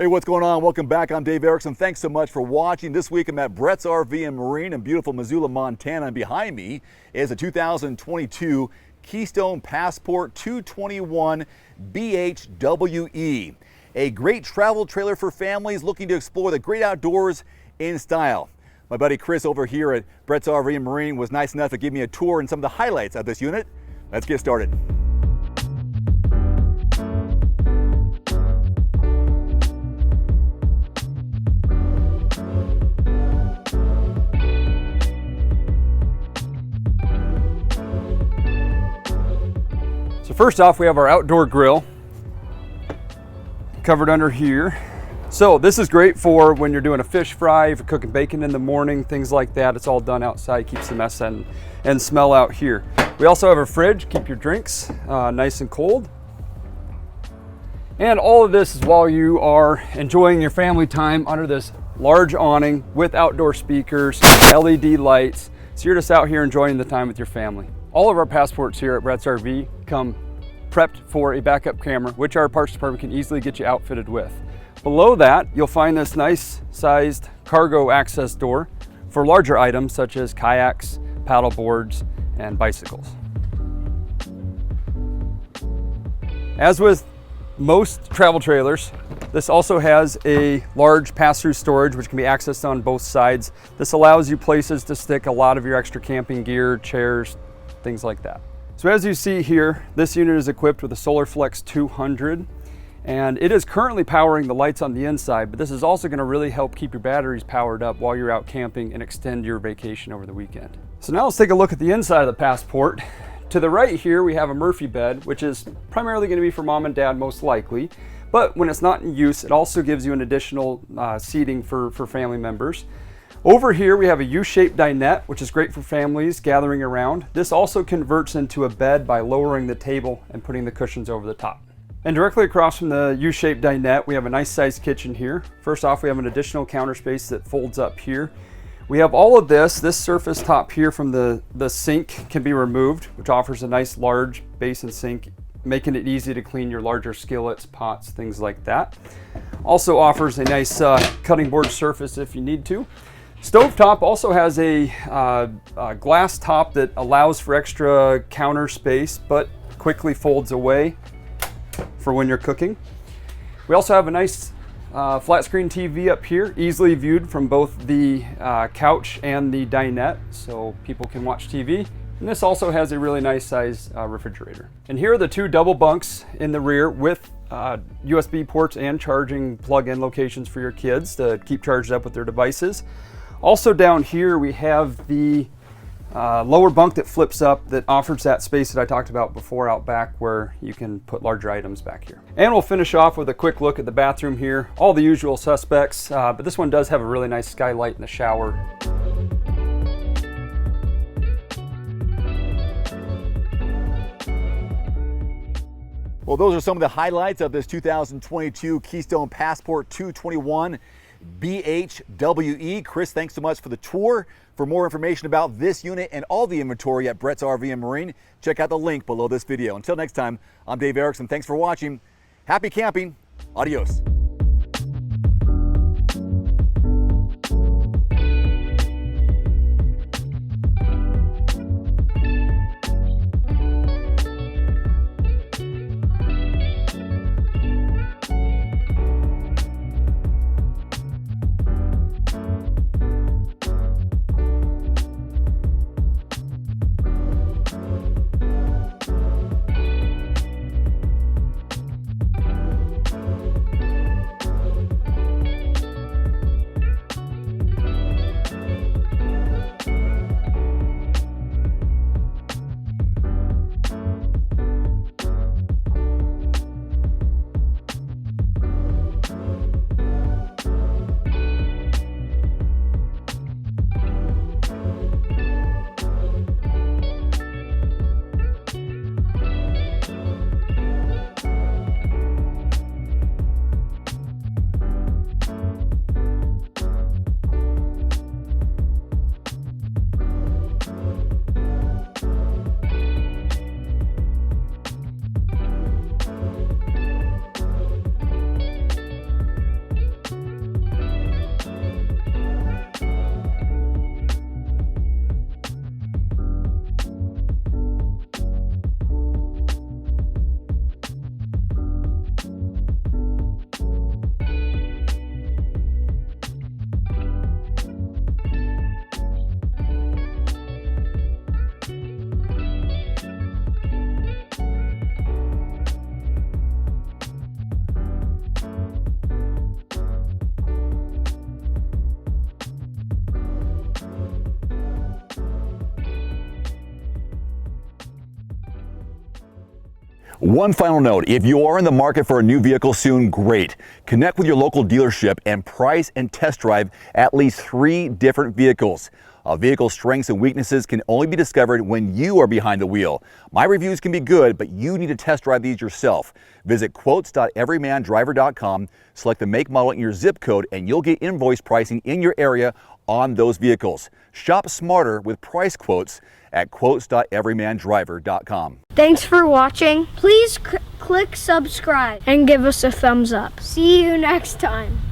Hey, what's going on? Welcome back. I'm Dave Erickson. Thanks so much for watching. This week I'm at Brett's RV and Marine in beautiful Missoula, Montana. And behind me is a 2022 Keystone Passport 221 BHWE. A great travel trailer for families looking to explore the great outdoors in style. My buddy Chris over here at Brett's RV and Marine was nice enough to give me a tour and some of the highlights of this unit. Let's get started. So first off, we have our outdoor grill covered under here. So this is great for when you're doing a fish fry, if you're cooking bacon in the morning, things like that. It's all done outside, keeps the mess and smell out here. We also have a fridge, keep your drinks nice and cold. And all of this is while you are enjoying your family time under this large awning with outdoor speakers, LED lights. So you're just out here enjoying the time with your family. All of our passports here at Brett's RV come prepped for a backup camera, which our parts department can easily get you outfitted with. Below that, you'll find this nice sized cargo access door for larger items such as kayaks, paddle boards, and bicycles. As with most travel trailers, this also has a large pass-through storage which can be accessed on both sides. This allows you places to stick a lot of your extra camping gear, chairs, things like that. So as you see here, this unit is equipped with a SolarFlex 200, and it is currently powering the lights on the inside, but this is also going to really help keep your batteries powered up while you're out camping and extend your vacation over the weekend. So now let's take a look at the inside of the Passport. To the right here, we have a Murphy bed, which is primarily going to be for mom and dad most likely, but when it's not in use, it also gives you an additional seating for family members. Over here we have a U-shaped dinette, which is great for families gathering around. This also converts into a bed by lowering the table and putting the cushions over the top. And directly across from the U-shaped dinette, we have a nice sized kitchen here. First off, we have an additional counter space that folds up here. We have all of this surface top here from the sink can be removed, which offers a nice large basin sink, making it easy to clean your larger skillets, pots, things like that. Also offers a nice cutting board surface if you need to. Stovetop also has a glass top that allows for extra counter space, but quickly folds away for when you're cooking. We also have a nice flat screen TV up here, easily viewed from both the couch and the dinette, so people can watch TV. And this also has a really nice size refrigerator. And here are the two double bunks in the rear with USB ports and charging plug-in locations for your kids to keep charged up with their devices. Also down here we have the lower bunk that flips up that offers that space that I talked about before out back where you can put larger items back here. And we'll finish off with a quick look at the bathroom here. All the usual suspects, but this one does have a really nice skylight in the shower. Well, those are some of the highlights of this 2022 Keystone Passport 221 BHWE. Chris, thanks so much for the tour. For more information about this unit and all the inventory at Brett's RV and Marine, check out the link below this video. Until next time, I'm Dave Erickson. Thanks for watching. Happy camping. Adios. One final note, if you are in the market for a new vehicle soon, great. Connect with your local dealership and price and test drive at least 3 different vehicles. A vehicle's strengths and weaknesses can only be discovered when you are behind the wheel. My reviews can be good, but you need to test drive these yourself. Visit quotes.everymandriver.com, select the make, model, and your zip code, and you'll get invoice pricing in your area on those vehicles. Shop smarter with price quotes at quotes.everymandriver.com. Thanks for watching. Please click subscribe and give us a thumbs up. See you next time.